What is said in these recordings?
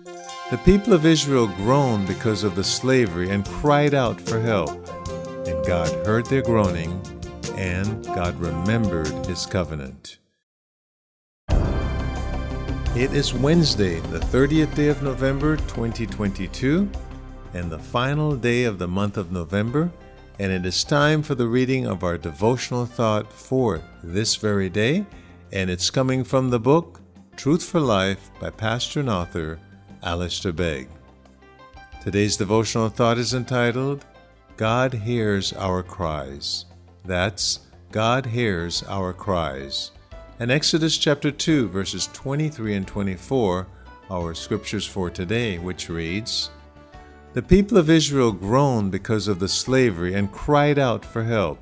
The people of Israel groaned because of the slavery and cried out for help. And God heard their groaning, and God remembered his covenant. It is Wednesday, the 30th day of November, 2022, and the final day of the month of November, and it is time for the reading of our devotional thought for this very day, and it's coming from the book Truth for Life by pastor and author Alistair Begg. Today's devotional thought is entitled, God Hears Our Cries. That's God Hears Our Cries. And Exodus chapter 2, verses 23 and 24, our scriptures for today, which reads, The people of Israel groaned because of the slavery and cried out for help.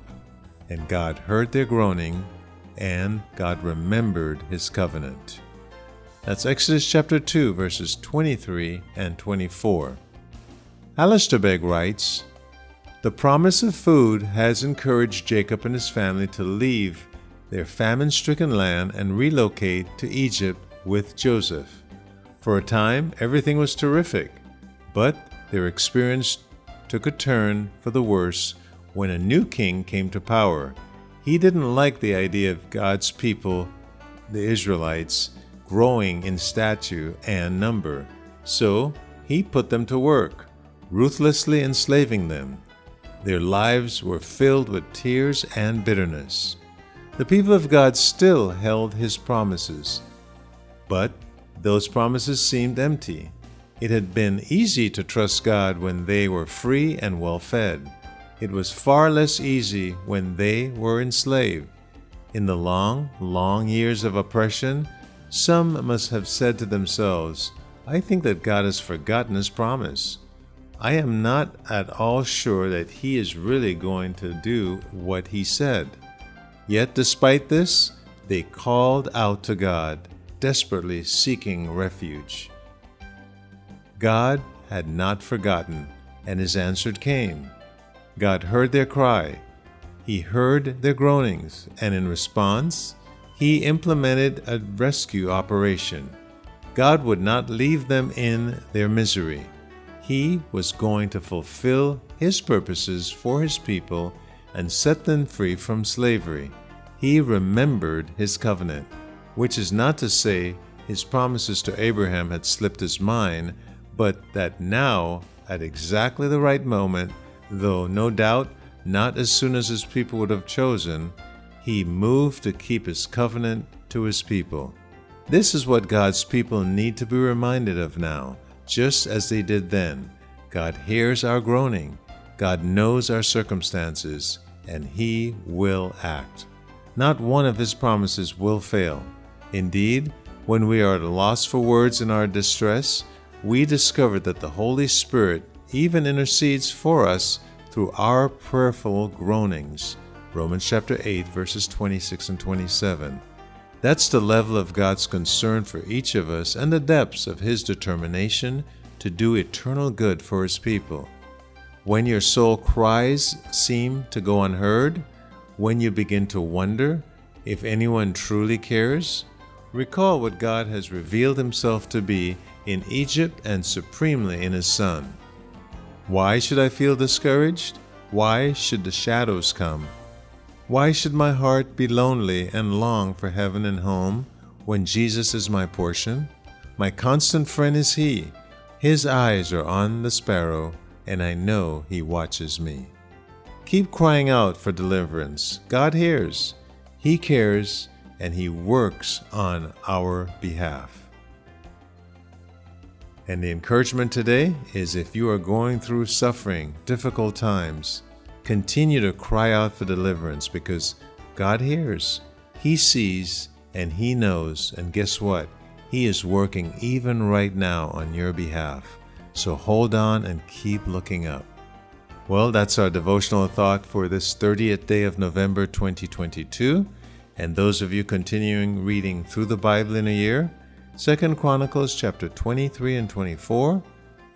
And God heard their groaning, and God remembered his covenant. That's Exodus chapter 2, verses 23 and 24. Alistair Begg writes, The promise of food has encouraged Jacob and his family to leave their famine-stricken land and relocate to Egypt with Joseph. For a time, everything was terrific, but their experience took a turn for the worse when a new king came to power. He didn't like the idea of God's people, the Israelites, growing in stature and number, so he put them to work, ruthlessly enslaving them. Their lives were filled with tears and bitterness. The people of God still held his promises, but those promises seemed empty. It had been easy to trust God when they were free and well-fed. It was far less easy when they were enslaved. In the long, long years of oppression, some must have said to themselves, I think that God has forgotten his promise. I am not at all sure that he is really going to do what he said. Yet despite this, they called out to God, desperately seeking refuge. God had not forgotten, and his answer came. God heard their cry. He heard their groanings, and in response, he implemented a rescue operation. God would not leave them in their misery. He was going to fulfill his purposes for his people and set them free from slavery. He remembered his covenant, which is not to say his promises to Abraham had slipped his mind, but that now, at exactly the right moment, though no doubt not as soon as his people would have chosen, he moved to keep his covenant to his people. This is what God's people need to be reminded of now, just as they did then. God hears our groaning, God knows our circumstances, and he will act. Not one of his promises will fail. Indeed, when we are at a loss for words in our distress, we discover that the Holy Spirit even intercedes for us through our prayerful groanings. Romans chapter 8, verses 26 and 27. That's the level of God's concern for each of us and the depths of his determination to do eternal good for his people. When your soul cries seem to go unheard, when you begin to wonder if anyone truly cares, recall what God has revealed himself to be in Egypt and supremely in his Son. Why should I feel discouraged? Why should the shadows come? Why should my heart be lonely and long for heaven and home when Jesus is my portion? My constant friend is he. His eyes are on the sparrow, and I know he watches me. Keep crying out for deliverance. God hears, he cares, and he works on our behalf. And the encouragement today is if you are going through suffering, difficult times, continue to cry out for deliverance because God hears, he sees, and he knows. And guess what? He is working even right now on your behalf. So hold on and keep looking up. Well, that's our devotional thought for this 30th day of November 2022. And those of you continuing reading through the Bible in a year, 2 Chronicles chapter 23 and 24,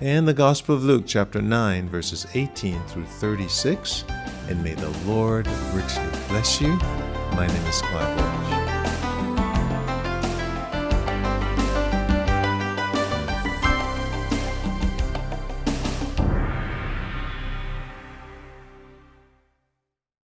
and the Gospel of Luke chapter 9 verses 18 through 36. And may the Lord richly bless you. My name is Clive Welch.